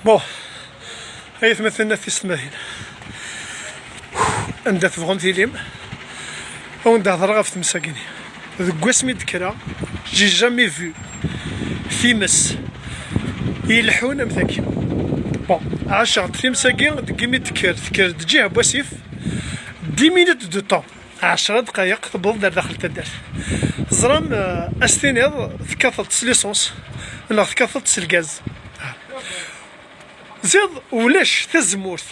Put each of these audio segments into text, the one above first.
بون هاي مثلنا في السماهين عندها تبغون تيليم وندا هضر في تمساكيني ذوك اسمي ذكرى جي جامي فيو فيمس يلحون امثاكين. بون عشر تمساكين كيمي تكر تجيه بوسيف 10 مينوت دو طون 10 دقائق تبوظ داخل تدار زرام استينيض تكثرت ليسونس ولا تكثرت الغاز زيد ولاش تزمورت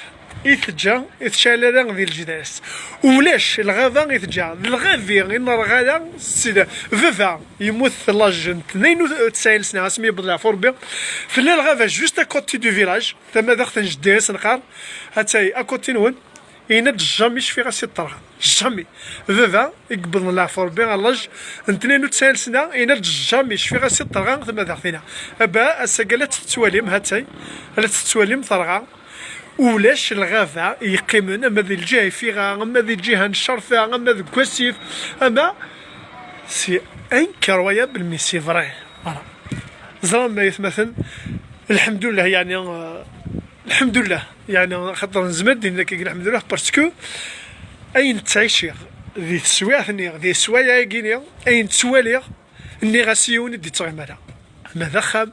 يتجا يتشالر ديال الجداس ولاش الغابة يتجا الغافي إن الغادا سيدا فيفا يموت لاج 92 سنة اسمي بدلا فوربي في الليل الغابة جوست اكوتي دو فيلاج ثم داخل جداس نقار هاتاي اكوتي نون يناد جامي شفي غاسي الطرغ جامي فيفا يقبض لا فوربي لاج 92 سنة يناد جامي شفي غاسي الطرغ ثم داخلنا ابا السقالات تتواليم هاتاي لا تتواليم طرغا ولاش الغافة يقيمون اما ذي الجهة فيها اما ذي الجهة نشرفها اما ذي كواسيف اما سي انكرويابل مي سي فري فوالا زعما يتمثل الحمد لله يعني الحمد لله يعني خاطر نزمد انك الحمد لله باسكو اين تعيشي ذي السواثني ذي السوايع كينيا اين تسواليغ اني غاسيون دي تغمرها ماذا خام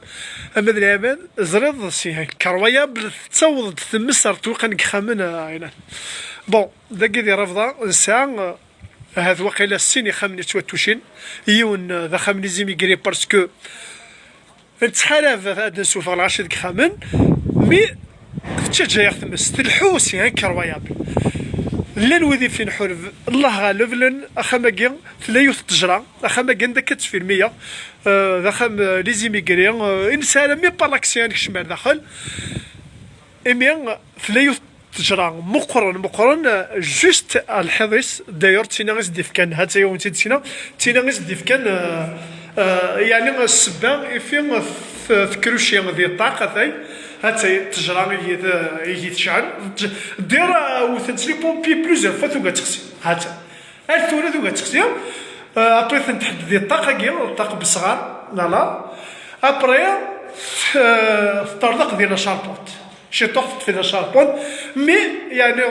اما اليابان زريض سي كرويابل تصوض تمسر توقن خامن هنا بون داكي دي رافضه الساعه هذا وقيله السيني خامني تواتوشين يون ذا خامني زيمي كري باسكو نتحالف هذا نسولف على 10 خامن مي تشجع تمس تلحوس يعني كرويابل لا نوذي في نحور الله غالب لن اخا لا يوث تجرى اخا ماكين داك في 100 داخل لي زيميغري انسان مي بالاكسيان كشمال داخل ايميان لا يوث تجرى مقرن جوست الحضيس داير تيناغيس ديفكان هاتايا ونتي تيناغيس ديفكان يعني السبا فين تكروشي ديال الطاقه ثاي هاتاي تجرى يتشعل دير وثنت لي بومبي بلوزيغ فوا ثوكا تغسي هاتا الثورة ثوكا تغسي ابري تنتحدد الطاقه كاع الطاقه بالصغار لا ابري تطرق ديال شاربوت شي طفت في شاربوت مي يعني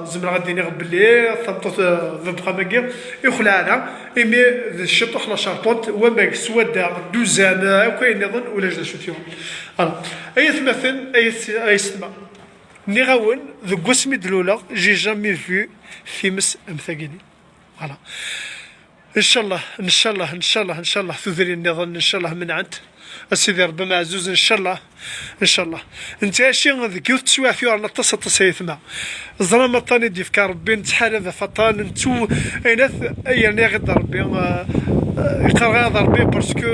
زعما غادي نغ بلي ثبطت فبقى ماكيا يخلع انا مي شي طخ لا شاربوت وما سواد دوزان كاين نظن ولا جا شوتيهم اي تمثل اي سما نيغاون ذو قسمي دلولا جي جامي فيو فيمس امثاقيني فوالا ان شاء الله ان شاء الله ان شاء الله ان شاء الله تذري النظام ان شاء الله من عند السيدي ربي معزوز ان شاء الله ان شاء الله انت اشي ذيك يوث تسوى فيها على تصيثما الظلام الطاني ديف كربي نتحال هذا فطان نتو ايناث يعني غير ربي يقرا غير ربي باسكو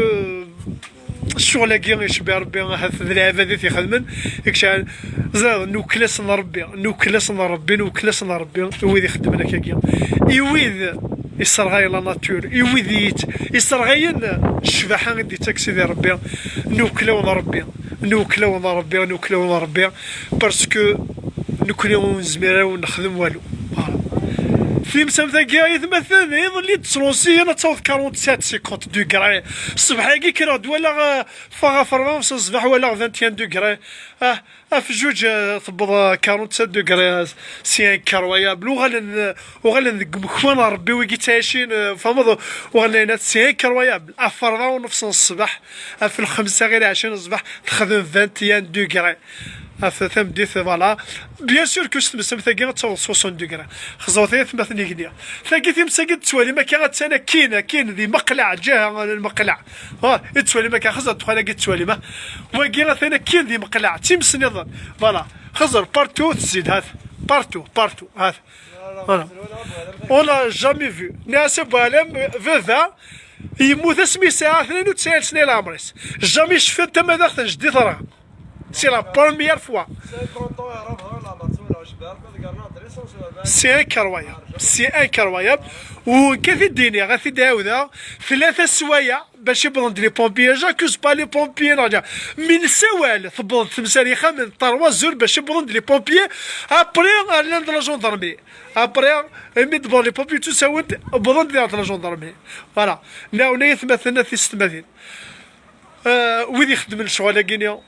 الشغل كي يشبه ربي هذا العباد تيخدمن يكشان زاد نوكلاسنا ربي نوكلاسنا ربي نوكلاسنا ربي ويد يخدم لك كي يويد يسرغي لا ناتور يويد يسرغين الشباحه غادي تاكسي ديال ربي نوكلاو ربي نوكلاو ربي نوكلاو ربي باسكو نوكلاو زميراو نخدم والو في مسافة كاع يتمثل يظل تسلونسي انا تصاوب 47 50 دوغري الصباح كي كراد ولا فاغا فرنسا الصباح ولا 21 دوغري في جوج تبض 47 دوغري سي انكرويابل وغالن مخوان ربي ويكي تعيشين فهمض وغالنا سي انكرويابل افرضا ونفس الصباح في الخمسة غير 20 الصباح تخدم 21 دوغري ثم ديت فوالا بيان سور كو تمسم ثاكي تصاوب 60 دوغري خزوطيه ثم ثني كنيا ثاكي تمساكي توالي ما كان كاين ذي مقلع جهه المقلع تسوالي ما كان خزر تخلى توالي ما وكي ثاني كاين ذي مقلع تيمس نظن فوالا خزر بارتو تزيد هذا بارتو هذا فوالا ولا جامي فيو ناس بالام فيفا يموت اسمي ساعه 92 سنه العمريس جامي شفت تما داخل جديد راه سي لا بروميير فوا سي انكرويابل وكيف الدنيا غادي داوده 3 سوايع باش يبرد لي بومبيي جاكوز با لي بومبيي نرجع من سوال تبرد تمساريخه من 3 زور باش يبرد لي بومبيي ابري لاند لا جوندارمي ابري مي دبر لي بومبيي تساوت برد لا جوندارمي فوالا ناو يتمثلنا في 6 ويدي يخدم الشغل كينيا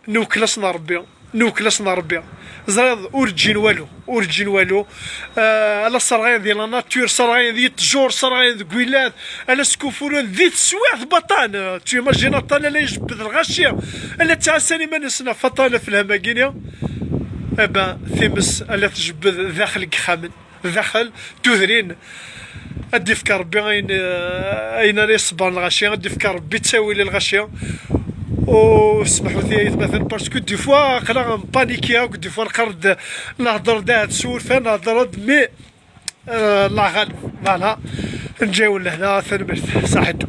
نوكلاسنا ربي، نوكلاسنا ربي زريض ورجين والو ورجين والو. على الصرغين ديال لا ناتور، صرغين ديال التجور، صرغين ديال كويلات، على سكوفولو ذي تسواع بطان تيماجينا طانا لا يجبد الغاشيه الا تعساني ما نسنا فطاله في الهماكينيا ابا ثمس الا تجبد داخل كخامن داخل تذرين. ادي فكر ربي اين راه يصبر الغاشيه، ادي فكر ربي تساوي لي الغاشيه. وسمحوا لي مثلا باسكو دي فوا قرا بانيكيا، دي فوا نقرد نهضر داهد سولفه نهضر مي الله غالب فوالا نجاو لهنا ثنبرت صحيتو.